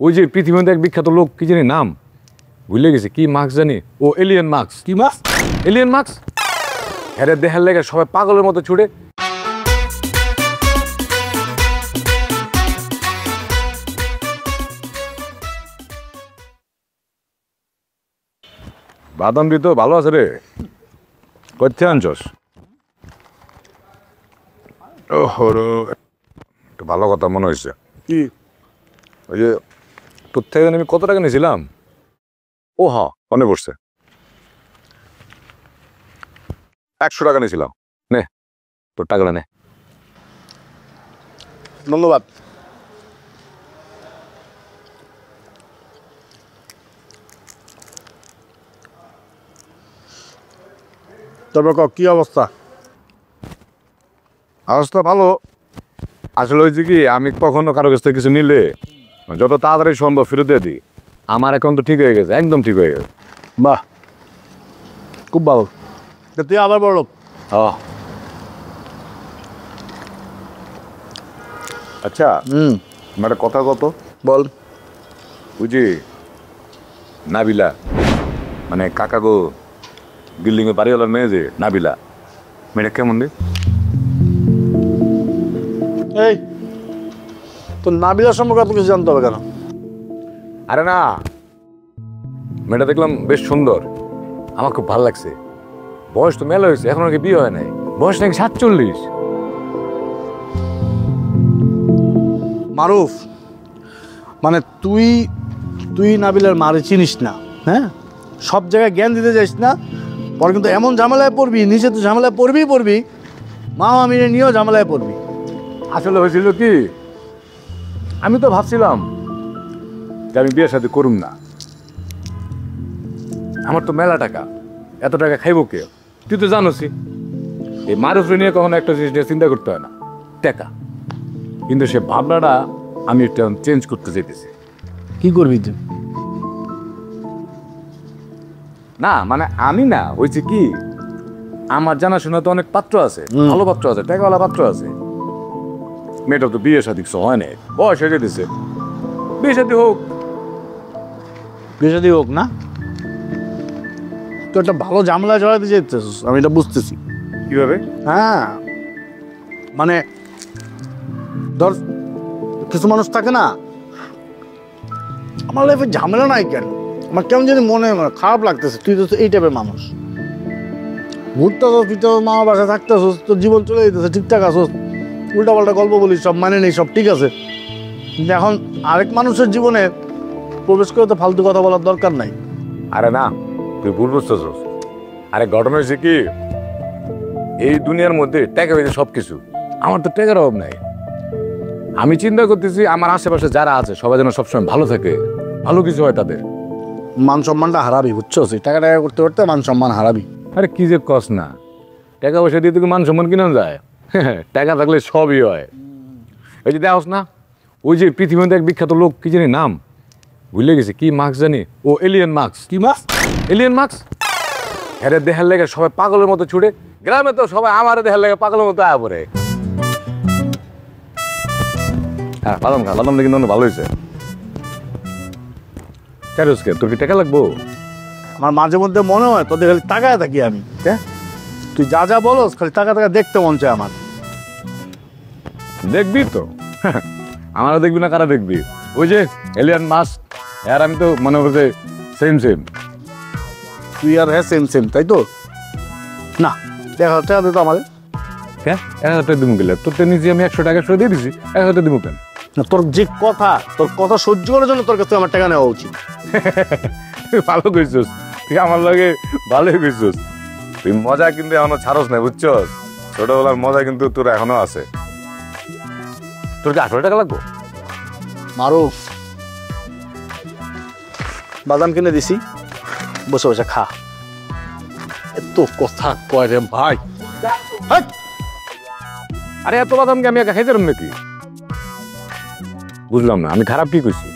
ওই যে পৃথিবীর মধ্যে এক বিখ্যাত লোক কি জানি নাম ভুলে গেছে, কি মার্কস জানি, ও এলিয়েন মার্কস। কি মাছ? Alien marks. হ্যাঁ, দেখার লেগে সবাই পাগলের মতো ছুটে। বাদাম দি তো ভালো আছে রে, কোথা আনছস? একটু ভালো কথা মনে হয়েছে। কি? ওই যে তোর থেকে আমি কত টাকা নিয়েছিলাম? ও হ্যাঁ, মনে পড়ছে, 100 টাকা নিয়েছিলাম। নে তোর টাকাটা নে। ধন্যবাদ। তবে কি অবস্থা? অবস্থা ভালো। আসলে হয়েছে কি, আমি কখনো কারো কাছ থেকে কিছু নিলে যত তাড়াতাড়ি সম্ভব ফেরত দিয়ে দিই। আমার এখন তো ঠিক হয়ে গেছে, একদম ঠিক হয়ে গেছে। বাহ, খুব ভালো। তুই আবার বড় লোক। আচ্ছা, আমার একটা কথা কত বল। বুঝি নাবিলা, মানে কাকা গো বিল্ডিং এ বাড়িওয়ালার মেয়ে যে নাবিলা, মেয়েটা কেমন রে? এই তোর নাবিলার সম্পর্কে এত কিছু জানতে হবে কেন? আরে না, মেয়েটা দেখলাম বেশ সুন্দর, আমার খুব ভালো লাগছে। বয়স তো মেলা হয়েছে, এখন নাকি বিয়ে হয় নাই, বয়স নাকি 47। মারুফ, মানে তুই তুই নাবিলার মারে চিনিস না, হ্যাঁ? সব জায়গায় জ্ঞান দিতে যাইস না, পরে কিন্তু এমন ঝামেলায় পড়বি, নিজে তো ঝামেলায় পড়বি, মা আমিরে নিয়েও ঝামেলায় পড়বি। আসলে হয়েছিল কি, আমি তো ভাবছিলাম যে আমি বিয়ের সাথে করুম না। আমার তো মেলা টাকা, এত টাকা খাইব কে? তুই তো জানোসই, এই মারুফ নিয়ে কখনো একটা জিনিস নিয়ে চিন্তা করতে হয় না, টাকা। কিন্তু সে ভাবনাটা আমি একটা চেঞ্জ করতে চাইতেছি। কি করবি তুই? না মানে আমি না, হয়েছে কি, আমার জানাশোনা তো অনেক পাত্র আছে, ভালো পাত্র আছে, টাকাওয়ালা পাত্র আছে। মেয়েটা তো বিয়ে শাদী হয় নাই, বয়স হয়ে যেতেছে, বিয়ে শাদী হোক। বিয়ে শাদী হোক না, তুই একটা ভালো ঝামেলা জড়াতে যেতেছিস, আমি এটা বুঝতেছি। কিভাবে? হ্যাঁ, মানে ধর কিছু মানুষ থাকে না, আমার লাইফে ঝামেলা নাই কেন, আমার কেমন যদি মনে খারাপ লাগতেছে। তুই তো এই টাইপের মানুষ, ঘুরতেছস ফিরতেছস, মামা বাসায় থাকতেছস, তোর জীবন চলে যেতেছে, ঠিকঠাক আসস, উল্টাপাল্টা গল্প বলিস, সব মানে নেই, সব ঠিক আছে। কিন্তু এখন আরেক মানুষের জীবনে প্রবেশ করে তো ফালতু কথা বলার দরকার নাই। আরে না, তুই ভুল বুঝতেছ। আরে ঘটনা হয়েছে কি, এই দুনিয়ার মধ্যে টাকা হয়েছে সবকিছু, আমার তো টাকার অভাব নাই। আমি চিন্তা করতেছি আমার আশেপাশে যারা আছে সবাই যেন সবসময় ভালো থাকে, ভালো কিছু হয় তাদের। মান সম্মানটা হারাবি, বুঝছো? টাকা টাকা করতে করতে মান সম্মান হারাবি। আরে কি যে কস না, টাকা পয়সা দিয়ে তোকে মান সম্মান কিনা যায়? টাকা থাকলে সবই হয়। এই যে দেখোস না, ওই যে পৃথিবীর মধ্যে এক বিখ্যাত লোক কি জানি নাম ভুলে গেছে, কি মার্কস জানি, ও এলিয়েন মার্কস। কি মাছ? Alien marks. হ্যাঁ, দেখার লেগে সবাই পাগলের মতো ছুটে, গ্রামে তো সবাই আমার দেখার লেগে পাগলের মতো আয়া পড়ে। হ্যাঁ, বাদাম খা, বাদামটা কিন্তু ভালো হয়েছে। চারুসকে তোর কি টাকা লাগবো? আমার মাঝে মধ্যে মনে হয় তোদের খালি তাকায় থাকি আমি, হ্যাঁ? তুই যা যা বলস খালি টাকা টাকা দেখতে মন চায় আমার। দেখবি তো, আমারও দেখবি না, কারা দেখবি? ওই যে এলিয়ান মাস্ক, আর আমি তো মনে করছে সেম। তুই আর হ্যাঁ সেম, তাই তো? না, দেখা টাকা দে তো আমাদের। হ্যাঁ, 1000 টাকা দিব গেলে তোর নিজে আমি 100 টাকা দিয়ে দিছি, 1000 টাকা দিব কেন? তোর যে তোর কথা সহ্য করার জন্য তোর কাছে আমার টাকা নেওয়া উচিত। ভালো কইছস তুই, আমার লাগে ভালোই কইছস তুই। মজা কিন্তু এখনো ছাড়স না, বুঝছস? ছোটবেলার মজা কিন্তু তোর এখনো আছে। তোর কি 800 টাকা লাগবো? মারুফ, বাদাম কিনে দিছি, বসে বসে খা। এত কথা কয় রে ভাই। আরে এত বাদাম কি আমি একা খাইতে পারব নাকি? বুঝলাম না, আমি খারাপ কি কইছি?